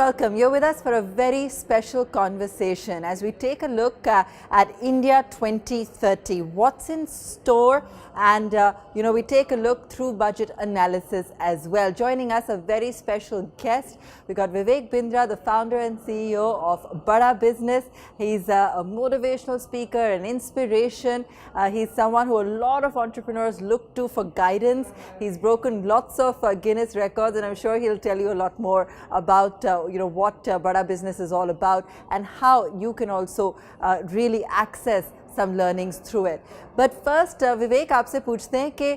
welcome. You're with us for a very special conversation as we take a look at India 2030. What's in store? And, we take a look through budget analysis as well. Joining us, a very special guest. We got Vivek Bindra, the founder and CEO of Bada Business. He's a motivational speaker, an inspiration. He's someone who a lot of entrepreneurs look to for guidance. He's broken lots of Guinness records, and I'm sure he'll tell you a lot more about what Bada Business is all about and how you can also really access some learnings through it. But first, Vivek, आपसे पूछते हैं कि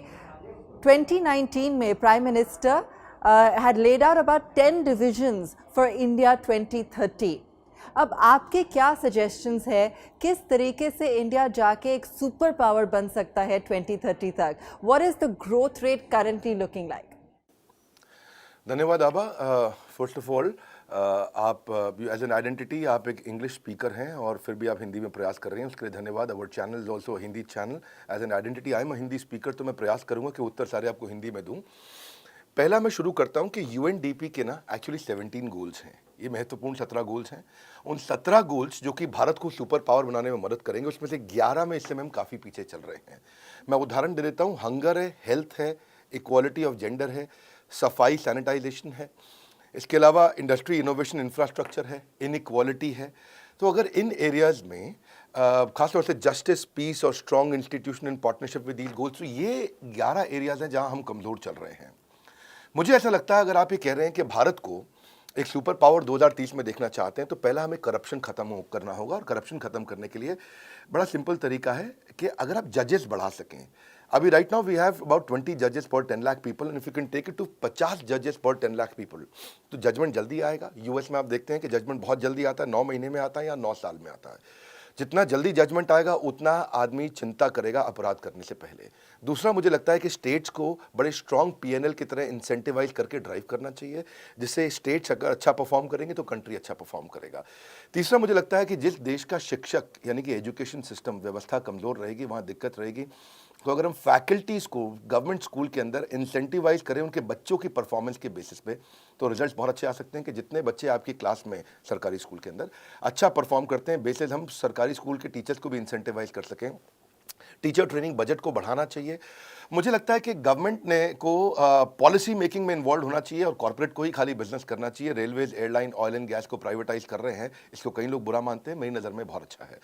2019 में Prime Minister had laid out about 10 divisions for India 2030. अब आपके क्या suggestions है किस तरीके से इंडिया जाके एक सुपर पावर बन सकता है 2030 तक? What is the growth rate currently looking like? धन्यवाद आबा। फर्स्ट ऑफ ऑल आप एज एन आइडेंटिटी आप एक इंग्लिश स्पीकर हैं और फिर भी आप हिंदी में प्रयास कर रहे हैं, उसके लिए धन्यवाद। Our channel is also Hindi channel. As an identity I am Hindi speaker, तो मैं प्रयास करूंगा कि उत्तर सारे आपको हिंदी में दूं। पहला मैं शुरू करता हूं कि यूएनडीपी के ना एक्चुअली 17 गोल्स हैं। ये महत्वपूर्ण 17 गोल्स हैं। उन 17 गोल्स जो कि भारत को सुपर पावर बनाने में मदद करेंगे, उसमें से 11 में इस समय हम काफ़ी पीछे चल रहे हैं। मैं उदाहरण दे देता हूँ। हंगर है, हेल्थ है, इक्वालिटी ऑफ जेंडर है, सफाई सैनिटाइजेशन है, इसके अलावा इंडस्ट्री इनोवेशन इंफ्रास्ट्रक्चर है, इनइक्वालिटी है। तो अगर इन एरियाज़ में खासतौर से जस्टिस, पीस और strong institution in partnership with these goals, तो ये 11 एरियाज़ हैं जहां हम कमज़ोर चल रहे हैं। मुझे ऐसा लगता है अगर आप ये कह रहे हैं कि भारत को एक सुपर पावर 2030 में देखना चाहते हैं, तो पहला हमें करप्शन खत्म करना होगा। और करप्शन खत्म करने के लिए बड़ा सिंपल तरीका है कि अगर आप जजेस बढ़ा सकें। अभी right now we have about 20 जजेस per 10 lakh people, and if you can take it to 50 जजेस पर 10 लाख पीपल, तो जजमेंट जल्दी आएगा। यूएस में आप देखते हैं कि जजमेंट बहुत जल्दी आता है, 9 महीने में आता है या 9 साल में आता है। जितना जल्दी जजमेंट आएगा उतना आदमी चिंता करेगा अपराध करने से पहले। दूसरा, मुझे लगता है कि स्टेट्स को बड़े स्ट्रॉन्ग पीएनएल की तरह इंसेंटिवाइज करके ड्राइव करना चाहिए, जिससे स्टेट्स अगर अच्छा परफॉर्म करेंगे तो कंट्री अच्छा परफॉर्म करेगा। तीसरा, मुझे लगता है कि जिस देश का शिक्षक यानी कि एजुकेशन सिस्टम व्यवस्था कमज़ोर रहेगी, वहाँ दिक्कत रहेगी। तो अगर हम फैकल्टीज़ को गवर्नमेंट स्कूल के अंदर इंसेंटिवाइज करें उनके बच्चों की परफॉर्मेंस के बेसिस पे, तो रिजल्ट्स बहुत अच्छे आ सकते हैं। कि जितने बच्चे आपकी क्लास में सरकारी स्कूल के अंदर अच्छा परफॉर्म करते हैं, बेसिस हम सरकारी स्कूल के टीचर्स को भी इंसेंटिवाइज कर सकें। टीचर ट्रेनिंग बजट को बढ़ाना चाहिए। मुझे लगता है कि गवर्नमेंट ने को पॉलिसी मेकिंग में इन्वॉल्व होना चाहिए और कॉर्पोरेट को ही खाली बिजनेस करना चाहिए। Railways, airline, oil and gas को प्राइवेटाइज कर रहे हैं, इसको कई लोग बुरा मानते हैं, मेरी नज़र में बहुत अच्छा है।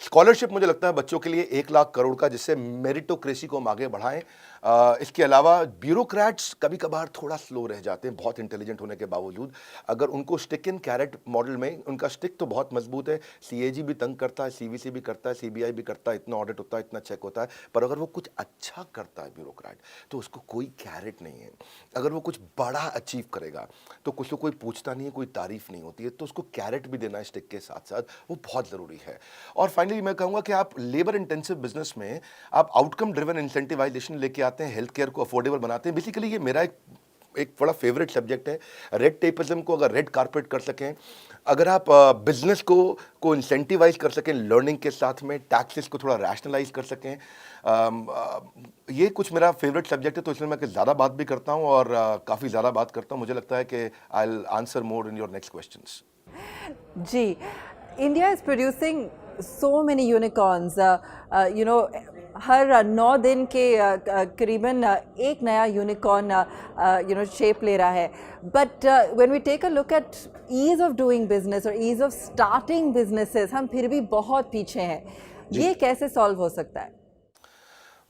स्कॉलरशिप मुझे लगता है बच्चों के लिए 1 लाख करोड़ का, जिससे मेरिटोक्रेसी को हम आगे बढ़ाएं। इसके अलावा ब्यूरोक्रेट्स कभी कभार थोड़ा स्लो रह जाते हैं, बहुत इंटेलिजेंट होने के बावजूद। अगर उनको स्टिक इन कैरेट मॉडल में, उनका स्टिक तो बहुत मजबूत है, सीएजी भी तंग करता है, सीवीसी भी करता है, सीबीआई भी करता है, इतना ऑडिट होता है, इतना चेक होता है, पर अगर वो कुछ अच्छा करता है ब्यूरोक्रेट, तो उसको कोई कैरेट नहीं है। अगर वो कुछ बड़ा अचीव करेगा तो कुछ तो कोई पूछता नहीं है, कोई तारीफ नहीं होती है, तो उसको कैरेट भी देना है स्टिक के साथ साथ, वो बहुत ज़रूरी है। और फाइनली मैं कहूँगा कि आप लेबर इंटेंसिव बिजनेस में आप आउटकम ड्रिवन इंसेंटिवाइजेशन लेके आते हैं, हेल्थ केयर को अफोर्डेबल बनाते हैं। बेसिकली ये मेरा एक बड़ा फेवरेट सब्जेक्ट है। रेड टेपिज्म को अगर रेड कारपेट कर सकें, अगर आप बिजनेस को इंसेंटिवाइज कर सकें लर्निंग के साथ में, टैक्सेस को थोड़ा रैशनलाइज कर सकें, ये कुछ मेरा फेवरेट सब्जेक्ट है। तो इसमें मैं ज़्यादा बात भी करता हूँ और काफ़ी ज़्यादा बात करता हूँ। मुझे लगता है कि I will answer more in your next questions. जी, India is producing so many unicorns. हर 9 दिन के करीबन एक नया यूनिकॉर्न शेप ले रहा है। But when we take a look at ease of doing business और ईज ऑफ स्टार्टिंग बिजनेसेस, हम फिर भी बहुत पीछे हैं। ये कैसे सॉल्व हो सकता है?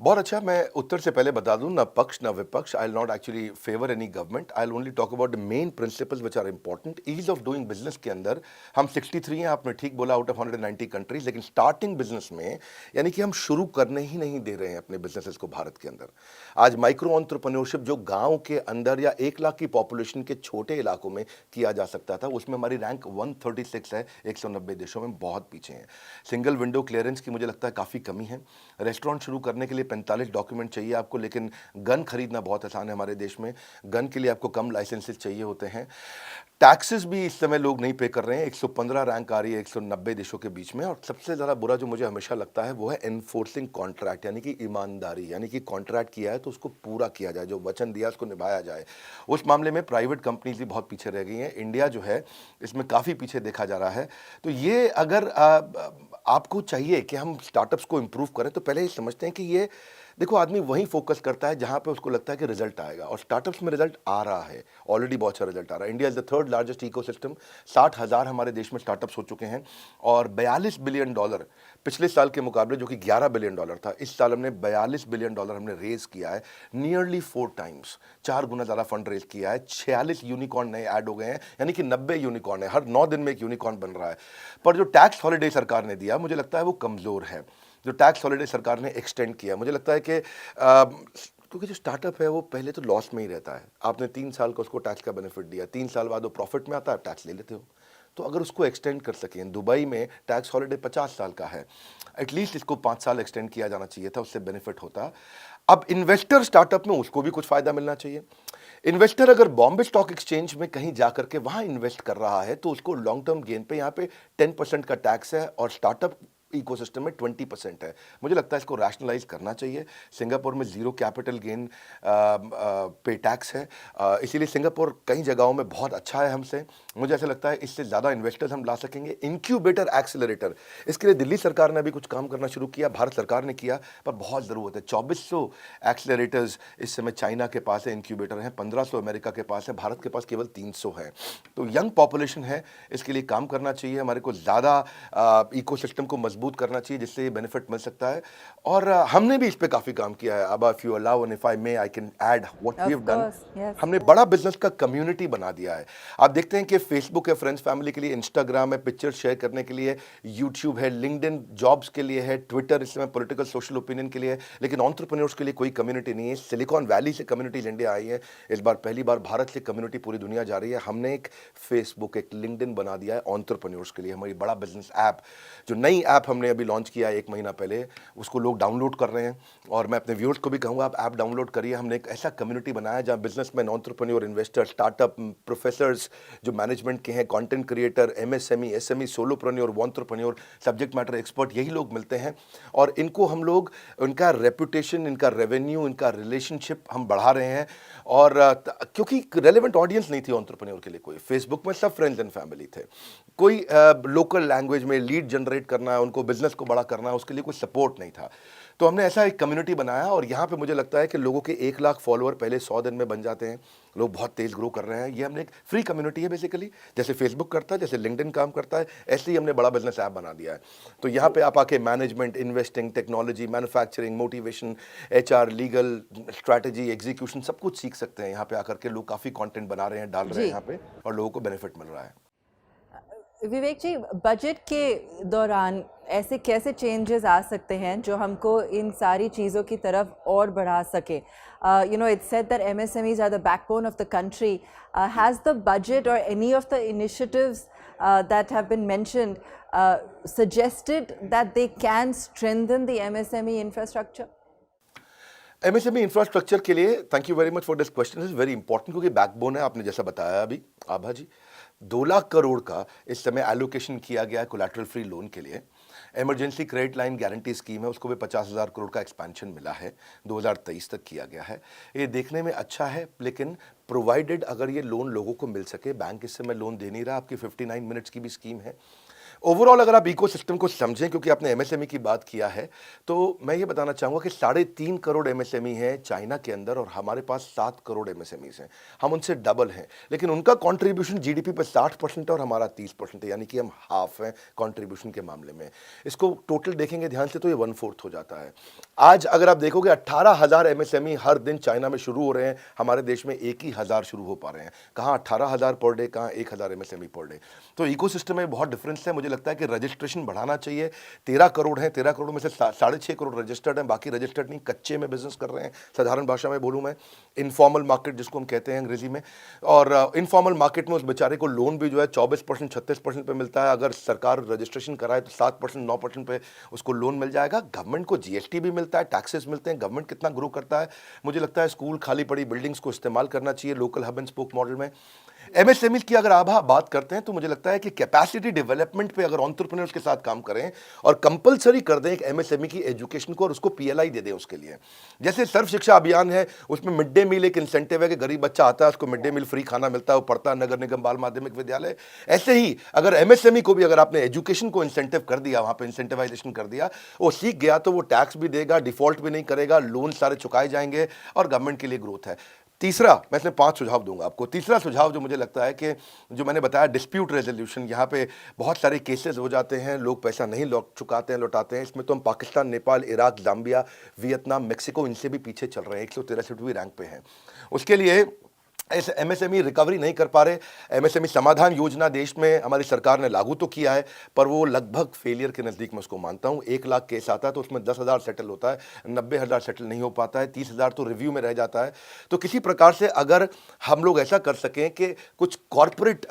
बहुत अच्छा। मैं उत्तर से पहले बता दूं, ना पक्ष ना विपक्ष। I will not actually favour any government, I will only talk about the main principles which are important. Ease of doing business के अंदर हम 63 हैं, आपने ठीक बोला, आउट ऑफ 190 कंट्रीज। लेकिन स्टार्टिंग बिजनेस में यानी कि हम शुरू करने ही नहीं दे रहे हैं अपने बिजनेसेस को भारत के अंदर। आज माइक्रो एंटरप्रेन्योरशिप जो गाँव के अंदर या 1 लाख की पॉपुलेशन के छोटे इलाकों में किया जा सकता था, उसमें हमारी रैंक 136 है, 190 देशों में बहुत पीछे हैं। सिंगल विंडो क्लियरेंस की मुझे लगता है काफ़ी कमी है। रेस्टोरेंट शुरू करने के लिए 45 डॉक्यूमेंट चाहिए आपको, लेकिन गन खरीदना बहुत आसान है हमारे देश में। गन के लिए आपको कम लाइसेंसेस चाहिए होते हैं। टैक्सेस भी इस समय लोग नहीं पे कर रहे हैं। 115 रैंक आ रही है 190 देशों के बीच में। और सबसे ज़्यादा बुरा जो मुझे हमेशा लगता है वो है एनफोर्सिंग कॉन्ट्रैक्ट, यानी कि ईमानदारी, यानी कि कॉन्ट्रैक्ट किया है तो उसको पूरा किया जाए, जो वचन दिया उसको निभाया जाए। उस मामले में प्राइवेट कंपनीज भी बहुत पीछे रह गई हैं। इंडिया जो है इसमें काफ़ी पीछे देखा जा रहा है। तो ये अगर आपको चाहिए कि हम स्टार्टअप्स को इम्प्रूव करें तो पहले ये समझते हैं कि ये देखो, आदमी वहीं फोकस करता है जहां पे उसको लगता है कि रिजल्ट आएगा, और स्टार्टअप्स में रिजल्ट आ रहा है, ऑलरेडी बहुत अच्छा रिजल्ट आ रहा है। India is the third largest ecosystem. 60,000 हमारे देश में स्टार्टअप्स हो चुके हैं और $42 बिलियन पिछले साल के मुकाबले, जो कि $11 बिलियन था, इस साल हमने $42 बिलियन हमने रेज किया है, नियरली 4 टाइम्स, 4 गुना ज़्यादा फंड रेज किया है। 46 यूनिकॉर्न नए ऐड हो गए हैं, यानी कि 90 यूनिकॉर्न है, हर 9 दिन में एक यूनिकॉर्न बन रहा है। पर जो टैक्स हॉलिडे सरकार ने दिया, मुझे लगता है वो कमज़ोर है। जो टैक्स हॉलिडे सरकार ने एक्सटेंड किया, मुझे लगता है कि क्योंकि जो स्टार्टअप है वो पहले तो लॉस में ही रहता है। आपने 3 साल का उसको टैक्स का बेनिफिट दिया, 3 साल बाद वो प्रॉफिट में आता है, टैक्स ले लेते हो। तो अगर उसको एक्सटेंड कर सकें, दुबई में टैक्स हॉलिडे 50 साल का है, एटलीस्ट इसको 5 साल एक्सटेंड किया जाना चाहिए था, उससे बेनिफिट होता। अब इन्वेस्टर स्टार्टअप में, उसको भी कुछ फायदा मिलना चाहिए। इन्वेस्टर अगर बॉम्बे स्टॉक एक्सचेंज में कहीं जाकर के वहां इन्वेस्ट कर रहा है तो उसको लॉन्ग टर्म गेन पे यहाँ पे 10% का टैक्स है और स्टार्टअप इकोसिस्टम में 20% है। मुझे लगता है इसको रैशनलाइज करना चाहिए। सिंगापुर में जीरो कैपिटल गेन पे टैक्स है, इसीलिए सिंगापुर कई जगहों में बहुत अच्छा है हमसे। मुझे ऐसा लगता है इससे ज़्यादा इन्वेस्टर्स हम ला सकेंगे। इंक्यूबेटर एक्सेलरेटर, इसके लिए दिल्ली सरकार ने अभी कुछ काम करना शुरू किया, भारत सरकार ने किया, पर बहुत ज़रूरत है। 2400 एक्सेलरेटर्स इस समय चाइना के पास है, इंक्यूबेटर हैं, 1500 अमेरिका के पास है, भारत के पास केवल 300 है। तो यंग पॉपुलेशन है, इसके लिए काम करना चाहिए। हमारे को ज़्यादा इकोसिस्टम को मजबूत करना चाहिए, जिससे ये बेनिफिट मिल सकता है। और हमने भी इस पे काफ़ी काम किया है। अब if you allow and if I may I can add what we have done. हमने बड़ा बिजनेस का कम्युनिटी बना दिया है। आप देखते हैं कि फेसबुक है फ्रेंड्स फैमिली के लिए, इंस्टाग्राम है पिक्चर शेयर करने के लिए, यूट्यूब है, लिंक्डइन जॉब्स के लिए है, ट्विटर इस समय पॉलिटिकल सोशल ओपिनियन के लिए है, लेकिन एंटरप्रेन्योर्स के लिए कोई कम्युनिटी नहीं है। सिलिकॉन वैली से कम्युनिटीज इंडिया आई है, इस बार पहली बार भारत से कम्युनिटी पूरी दुनिया जा रही है। हमने एक फेसबुक, एक लिंक्डइन बना दिया है एंटरप्रेन्योर्स के लिए। हमारी बड़ा बिजनेस ऐप, जो नई ऐप हमने अभी लॉन्च किया है 1 महीना पहले, उसको लोग डाउनलोड कर रहे हैं। और मैं अपने व्यूअर्स को भी कहूँगा, आप ऐप डाउनलोड करिए। हमने एक ऐसा कम्युनिटी बनाया जहाँ businessman, entrepreneur, investor, startup, professors जो मैनेजमेंट के हैं, content creator, MSME, SME, solopreneur, entrepreneur, subject matter expert, यही लोग मिलते हैं। और इनको हम लोग, इनका रेपुटेशन, इनका रेवेन्यू, इनका रिलेशनशिप हम बढ़ा रहे हैं। और क्योंकि रेलेवेंट ऑडियंस नहीं थी एंटरप्रेन्योर के लिए कोई, फेसबुक में सब फ्रेंड्स एंड फैमिली थे। कोई लोकल लैंग्वेज में लीड जनरेट करना है, उनको बिजनेस को बड़ा करना है, उसके लिए कोई सपोर्ट नहीं था। तो हमने ऐसा एक कम्युनिटी बनाया और यहाँ पे मुझे लगता है कि लोगों के 1 लाख फॉलोअर पहले 100 दिन में बन जाते हैं। लोग बहुत तेज ग्रो कर रहे हैं। ये हमने एक फ्री कम्युनिटी है बेसिकली, जैसे फेसबुक करता है, जैसे लिंक्डइन काम करता है, ऐसे ही हमने बड़ा बिजनेस ऐप बना दिया है। तो यहाँ पे आप आके management, investing, technology, manufacturing, motivation, HR, legal, strategy, execution, सब कुछ सीख सकते हैं। यहाँ पे आकर के लोग काफ़ी कॉन्टेंट बना रहे हैं, डाल रहे हैं यहाँ पे, और लोगों को बेनिफिट मिल रहा है। विवेक जी, बजट के दौरान ऐसे कैसे चेंजेस आ सकते हैं जो हमको इन सारी चीज़ों की तरफ और बढ़ा सके? You know, it's said that MSMEs are the backbone of the country. Has the budget or any of the initiatives that have been mentioned suggested that they can strengthen the MSME infrastructure? MSME infrastructure के लिए thank you very much for this question, is very important, क्योंकि backbone है। आपने जैसा बताया अभी आभा जी, 2 लाख करोड़ का इस समय एलोकेशन किया गया है कोलैटरल फ्री लोन के लिए। Emergency credit line guarantee scheme है, उसको भी 50,000 करोड़ का एक्सपेंशन मिला है, 2023 तक किया गया है। ये देखने में अच्छा है, लेकिन प्रोवाइडेड अगर ये लोन लोगों को मिल सके। बैंक इस समय लोन दे नहीं रहा। आपकी 59 मिनट्स की भी स्कीम है। ओवरऑल अगर आप इकोसिस्टम को समझें, क्योंकि आपने एमएसएमई की बात किया है, तो मैं ये बताना चाहूँगा कि 3.5 करोड़ एमएसएमई है चाइना के अंदर और हमारे पास 7 करोड़ एमएसएमईज हैं। हम उनसे डबल हैं, लेकिन उनका कंट्रीब्यूशन जीडीपी पर 60% है और हमारा 30% है, यानी कि हम हाफ हैं कंट्रीब्यूशन के मामले में। इसको टोटल देखेंगे ध्यान से तो ये 1/4 हो जाता है। आज अगर आप देखोगे 18,000 एमएसएमई हर दिन चाइना में शुरू हो रहे हैं, हमारे देश में 1 ही हज़ार शुरू हो पा रहे हैं। कहाँ 18,000 पर डे, कहाँ 1,000 एमएसएमई पर डे। तो इकोसिस्टम में बहुत डिफरेंस है। मुझे मुझे लगता है कि रजिस्ट्रेशन बढ़ाना चाहिए। 13 करोड़ हैं, 13 करोड़ में से 6.5 करोड़ रजिस्टर्ड हैं, बाकी रजिस्टर्ड नहीं, कच्चे में बिजनेस कर रहे हैं। साधारण भाषा में बोलूँ मैं, इनफॉर्मल मार्केट जिसको हम कहते हैं अंग्रेजी में। और इनफॉर्मल मार्केट में उस बेचारे को लोन भी जो है 24% 36% पे मिलता है। अगर सरकार रजिस्ट्रेशन कराए तो 7% 9% पे उसको लोन मिल जाएगा। गवर्नमेंट को जीएसटी भी मिलता है, टैक्सेस मिलते हैं। गवर्नमेंट कितना ग्रो करता है। मुझे लगता है स्कूल, खाली पड़ी बिल्डिंग्स को इस्तेमाल करना चाहिए local hub and spoke model में। एमएसएमई की अगर आप बात करते हैं तो मुझे लगता है कि कैपेसिटी डेवलपमेंट पे अगर एंटरप्रेन्योर्स के साथ काम करें और कंपलसरी कर दें एक एमएसएमई की एजुकेशन को और उसको पीएलआई दे दें उसके लिए। जैसे सर्व शिक्षा अभियान है, उसमें मिड डे मील एक इंसेंटिव है कि गरीब बच्चा आता है उसको मिड डे मील फ्री खाना मिलता है, वो पढ़ता है नगर निगम बाल माध्यमिक विद्यालय। ऐसे ही अगर एमएसएमई को भी अगर आपने एजुकेशन को इंसेंटिव कर दिया, वहां पे इंसेंटिवाइजेशन कर दिया, वो सीख गया तो वो टैक्स भी देगा, डिफॉल्ट भी नहीं करेगा, लोन सारे चुकाए जाएंगे और गवर्नमेंट के लिए ग्रोथ है। तीसरा, मैं इसमें 5 सुझाव दूंगा आपको। तीसरा सुझाव जो मुझे लगता है कि जो मैंने बताया डिस्प्यूट रेजोल्यूशन, यहाँ पे बहुत सारे केसेस हो जाते हैं, लोग पैसा नहीं चुकाते हैं, लौटाते हैं। इसमें तो हम Pakistan, Nepal, Iraq, Zambia, Vietnam, Mexico, इनसे भी पीछे चल रहे हैं, 163वीं रैंक पे हैं। उसके लिए ऐसे एमएसएमई रिकवरी नहीं कर पा रहे। एमएसएमई समाधान योजना देश में हमारी सरकार ने लागू तो किया है, पर वो लगभग फेलियर के नज़दीक मैं उसको मानता हूँ। 1 लाख केस आता है तो उसमें 10,000 सेटल होता है, 90,000 सेटल नहीं हो पाता है, 30,000 तो रिव्यू में रह जाता है। तो किसी प्रकार से अगर हम लोग ऐसा कर सकें कि कुछ कॉरपोरेट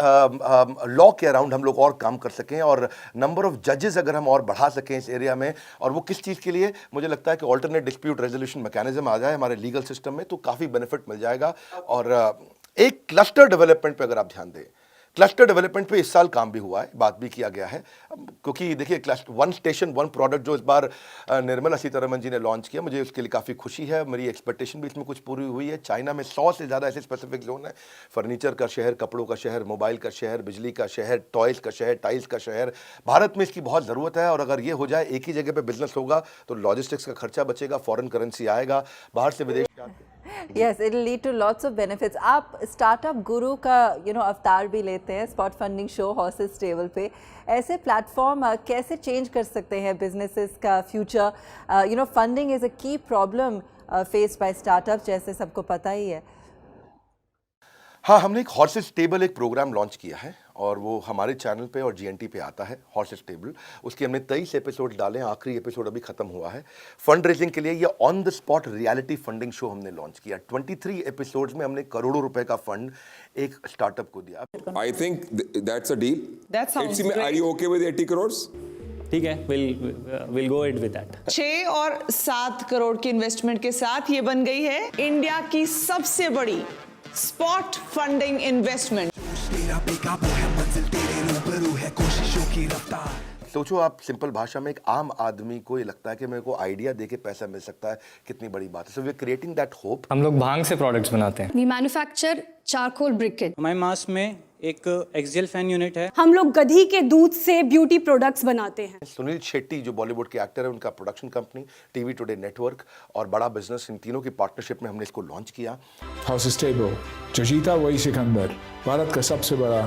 लॉ के अराउंड हम लोग और काम कर सकें और नंबर ऑफ जजेस अगर हम और बढ़ा सकें इस एरिया में, और वो किस चीज़ के लिए, मुझे लगता है कि ऑल्टरनेट डिस्प्यूट रेजोल्यूशन मैकेनिज्म आ जाए हमारे लीगल सिस्टम में तो काफ़ी बेनिफिट मिल जाएगा। और एक क्लस्टर डेवलपमेंट पे अगर आप ध्यान दें, क्लस्टर डेवलपमेंट पे इस साल काम भी हुआ है, बात भी किया गया है। क्योंकि देखिए cluster one station one product जो इस बार निर्मला सीतारमण जी ने लॉन्च किया, मुझे उसके लिए काफ़ी खुशी है। मेरी एक्सपेक्टेशन भी इसमें कुछ पूरी हुई है। चाइना में 100 से ज़्यादा ऐसे स्पेसिफिक जोन है, फर्नीचर का शहर, कपड़ों का शहर, मोबाइल का शहर, बिजली का शहर, टॉयज़ का शहर, टाइल्स का शहर। भारत में इसकी बहुत ज़रूरत है और अगर ये हो जाए, एक ही जगह पर बिजनेस होगा तो लॉजिस्टिक्स का खर्चा बचेगा, फॉरेन करेंसी आएगा, बाहर से विदेश। Yes, it'll lead to lots of benefits. आप स्टार्टअप गुरु का अवतार भी लेते हैं spot funding show horses table पे। ऐसे प्लेटफॉर्म कैसे चेंज कर सकते हैं बिजनेसेस का फ्यूचर? फंडिंग इज अ की प्रॉब्लम फेस्ड बाय स्टार्टअप्स, जैसे सबको पता ही है। हाँ, हमने एक हॉर्सेस टेबल एक प्रोग्राम लॉन्च किया है और वो हमारे चैनल पे और जीएनटी पे आता है, हॉर्सेस टेबल। उसके हमने 23 एपिसोड डाले हैं, आखिरी एपिसोड अभी खत्म हुआ है। फंड रेजिंग के लिए ये on the spot reality funding show हमने लॉन्च किया। 23 एपिसोड्स में हमने करोड़ों रुपए का फंड एक स्टार्टअप को दिया। I think that's a deal. That sounds Ipsy, great. Are you okay with 80 crores? ठीक है, we'll go ahead with that. 6 और 7 करोड़ की इन्वेस्टमेंट के साथ ये बन गई है इंडिया की सबसे बड़ी स्पॉट फंडिंग इन्वेस्टमेंट। सोचो आप, सिंपल भाषा में एक आम आदमी को ये लगता है कि मेरे को आइडिया देके पैसा मिल सकता है, कितनी बड़ी बात है। So we are creating that hope. हम लोग भांग से प्रोडक्ट्स बनाते हैं। We manufacture charcoal briquette. हमारे मास में एक एक्सजेल फैन यूनिट है। हम लोग गधी के दूध से ब्यूटी प्रोडक्ट्स बनाते हैं। सुनील शेट्टी जो बॉलीवुड के एक्टर है, उनका production company TV today network और बड़ा बिजनेस, इन तीनों की पार्टनरशिप में हमने इसको लॉन्च किया। हॉर्सेस टेबल, जो जीता वही सिकंदर, भारत का सबसे बड़ा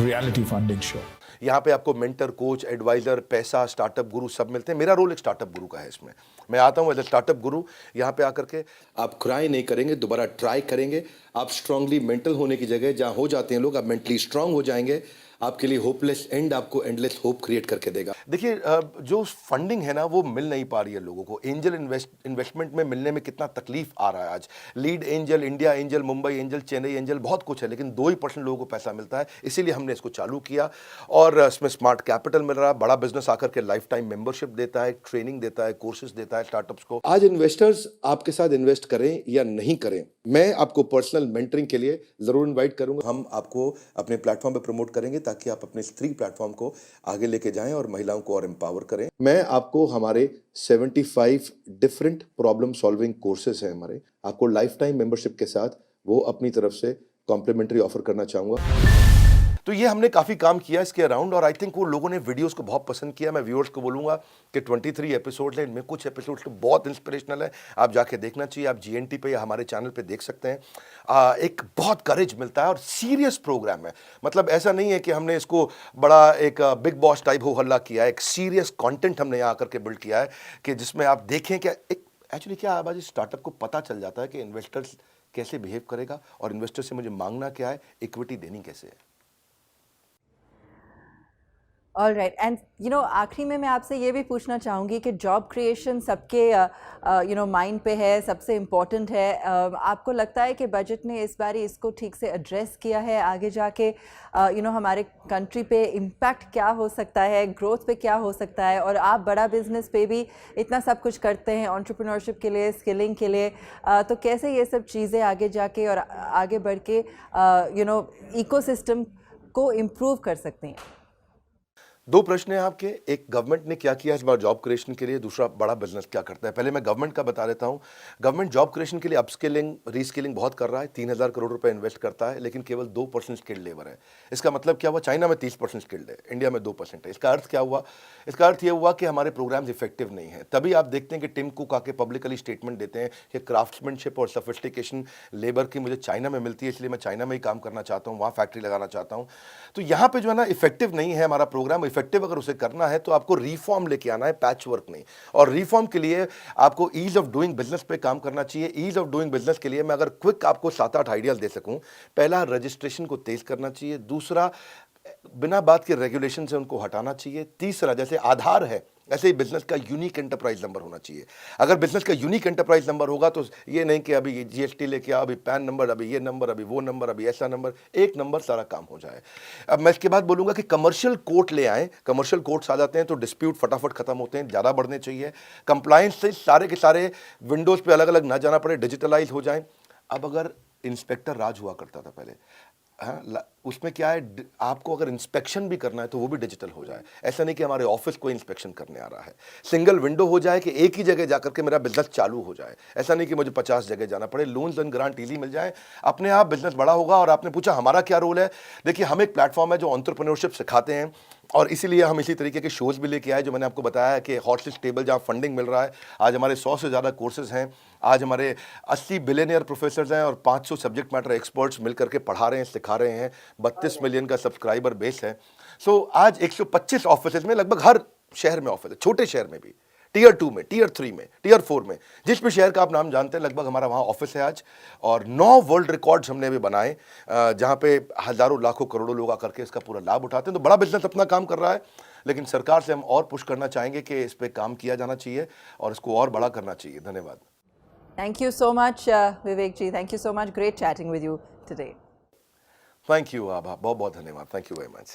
रियलिटी फंडिंग शो। यहाँ पे आपको मेंटर, कोच, एडवाइजर, पैसा, स्टार्टअप गुरु सब मिलते हैं। मेरा रोल एक स्टार्टअप गुरु का है इसमें। मैं आता हूँ एज ए स्टार्टअप गुरु, यहाँ पे आकर के आप क्राई नहीं करेंगे, दोबारा ट्राई करेंगे। आप स्ट्रांगली मेंटल होने की जगह जहाँ हो जाते हैं लोग, आप मेंटली स्ट्रांग हो जाएंगे। आपके लिए होपलेस एंड आपको एंडलेस होप क्रिएट करके देगा। देखिए जो फंडिंग है ना, वो मिल नहीं पा रही है लोगों को। एंजल इन्वेस्टमेंट में मिलने में कितना तकलीफ आ रहा है आज। Lead angel, India angel, Mumbai angel, Chennai angel, बहुत कुछ है, लेकिन 2% लोगों को पैसा मिलता है। इसीलिए हमने इसको चालू किया और इसमें स्मार्ट कैपिटल मिल रहा है। बड़ा बिजनेस आकर के लाइफ टाइम मेंबरशिप देता है, ट्रेनिंग देता है, कोर्सेज देता है स्टार्टअप्स को। आज इन्वेस्टर्स आपके साथ इन्वेस्ट करें या नहीं करें, मैं आपको पर्सनल मेंटरिंग के लिए जरूर इन्वाइट करूंगा। हम आपको अपने प्लेटफॉर्म पे प्रमोट करेंगे ताकि आप अपने स्त्री प्लेटफॉर्म को आगे लेके जाएं और महिलाओं को और एम्पावर करें। मैं आपको हमारे 75 डिफरेंट प्रॉब्लम सॉल्विंग कोर्सेज हैं हमारे, आपको लाइफ टाइम मेंबरशिप के साथ वो अपनी तरफ से कॉम्प्लीमेंट्री ऑफर करना चाहूंगा। तो ये हमने काफ़ी काम किया इसके अराउंड और आई थिंक वो लोगों ने वीडियोस को बहुत पसंद किया। मैं व्यूअर्स को बोलूँगा कि 23 एपिसोड हैं, इनमें कुछ एपिसोड्स तो बहुत इंस्पिरेशनल है, आप जाके देखना चाहिए। आप जीएनटी पे या हमारे चैनल पे देख सकते हैं। एक बहुत करेज मिलता है और सीरियस प्रोग्राम है। मतलब ऐसा नहीं है कि हमने इसको बड़ा एक बिग बॉस टाइप हो हल्ला किया है। एक सीरियस कॉन्टेंट हमने यहाँ आकर के बिल्ड किया है कि जिसमें आप देखें कि एक एक्चुअली क्या है, आज स्टार्टअप को पता चल जाता है कि इन्वेस्टर्स कैसे बिहेव करेगा और इन्वेस्टर से मुझे मांगना क्या है, इक्विटी देनी कैसे है। ऑल राइट एंड आखिरी में मैं आपसे ये भी पूछना चाहूँगी कि जॉब क्रिएशन सबके माइंड पे है, सबसे इम्पॉर्टेंट है। आपको लगता है कि बजट ने इस बारी इसको ठीक से एड्रेस किया है? आगे जाके हमारे कंट्री पे इम्पैक्ट क्या हो सकता है, ग्रोथ पे क्या हो सकता है? और आप बड़ा बिजनेस पे भी इतना सब कुछ करते हैं एंटरप्रेन्योरशिप के लिए, स्किलिंग के लिए, तो कैसे ये सब चीज़ें आगे जाके और आगे बढ़ के इकोसिस्टम को इम्प्रूव कर सकते हैं? दो प्रश्न हैं आपके। एक, गवर्नमेंट ने क्या किया इस बार जॉब क्रिएशन के लिए, दूसरा बड़ा बिजनेस क्या करता है। पहले मैं गवर्नमेंट का बता देता हूं। गवर्नमेंट जॉब क्रिएशन के लिए अपस्किलिंग, रीस्किलिंग बहुत कर रहा है। 3000 करोड़ रुपए इन्वेस्ट करता है, लेकिन केवल 2% स्किल्ड लेबर है। इसका मतलब क्या हुआ? चाइना में 30% स्किल्ड है, इंडिया में 2% है। इसका अर्थ क्या हुआ? इसका अर्थ यह हुआ कि हमारे प्रोग्राम्स इफेक्टिव नहीं है। तभी आप देखते हैं कि टिम कुक आके पब्लिकली स्टेटमेंट देते हैं कि क्राफ्ट्समैनशिप और सोफिस्टिकेशन लेबर की मुझे चाइना में मिलती है, इसलिए मैं चाइना में ही काम करना चाहता हूँ, वहाँ फैक्ट्री लगाना चाहता हूँ। तो यहाँ पे जो है ना, इफेक्टिव नहीं है हमारा प्रोग्राम। इफेक्टिव अगर उसे करना है तो आपको रिफॉर्म लेके आना है, पैच वर्क नहीं। और रिफॉर्म के लिए आपको ईज ऑफ डूइंग बिजनेस पे काम करना चाहिए। ईज ऑफ डूइंग बिजनेस के लिए मैं अगर क्विक आपको 7-8 आइडियाज दे सकूं, पहला, रजिस्ट्रेशन को तेज करना चाहिए। दूसरा, बिना बात के रेगुलेशन से उनको हटाना चाहिए। तीसरा, जैसे आधार है ऐसे ही बिजनेस का यूनिक एंटरप्राइज नंबर होना चाहिए। अगर बिजनेस का यूनिक एंटरप्राइज नंबर होगा तो ये नहीं कि अभी जीएसटी लेके आ, अभी पैन नंबर, अभी ये नंबर, अभी वो नंबर, अभी ऐसा नंबर, एक नंबर सारा काम हो जाए। अब मैं इसके बाद बोलूंगा कि कमर्शियल कोर्ट ले आएं। कमर्शियल कोर्ट्स आ जाते हैं तो डिस्प्यूट फटाफट खत्म होते हैं, ज़्यादा बढ़ने चाहिए। कंप्लायंस से सारे के सारे विंडोज़ पे अलग अलग ना जाना पड़े, डिजिटलाइज हो जाएं। अब अगर इंस्पेक्टर राज हुआ करता था पहले, हाँ, उसमें क्या है, आपको अगर इंस्पेक्शन भी करना है तो वो भी डिजिटल हो जाए। ऐसा नहीं कि हमारे ऑफिस को इंस्पेक्शन करने आ रहा है। सिंगल विंडो हो जाए कि एक ही जगह जाकर के मेरा बिजनेस चालू हो जाए। ऐसा नहीं कि मुझे 50 जगह जाना पड़े। लोन्स एंड ग्रांट इजी मिल जाए, अपने आप बिजनेस बड़ा होगा। और आपने पूछा हमारा क्या रोल है। देखिए, हम एक प्लेटफॉर्म है जो एंटरप्रेन्योरशिप सिखाते हैं, और इसीलिए हम इसी तरीके के शोज भी लेके आए, जो मैंने आपको बताया है कि हॉर्सेस टेबल जहाँ फंडिंग मिल रहा है। आज हमारे 100 से ज़्यादा कोर्सेज हैं। आज हमारे 80 बिलियनियर प्रोफेसर्स हैं और 500 सब्जेक्ट मैटर एक्सपर्ट्स मिलकर के पढ़ा रहे हैं, सिखा रहे हैं। 32 मिलियन का सब्सक्राइबर बेस है। सो आज 125 ऑफिस में, लगभग हर शहर में ऑफिस है, छोटे शहर में भी, टियर 2 में, टियर 3 में, टियर 4 में, जिस भी शहर का आप नाम जानते हैं लगभग हमारा वहाँ ऑफिस है आज। और 9 वर्ल्ड रिकॉर्ड्स हमने भी बनाए, जहाँ पे हज़ारों लाखों करोड़ों लोग आकर के इसका पूरा लाभ उठाते हैं। तो बड़ा बिजनेस अपना काम कर रहा है, लेकिन सरकार से हम और पुश करना चाहेंगे कि इस पर काम किया जाना चाहिए और इसको और बड़ा करना चाहिए। धन्यवाद। Thank you so much, Vivek ji. Thank you so much. Great chatting with you today. Thank you Abha, बहुत बहुत धन्यवाद। Thank you very much.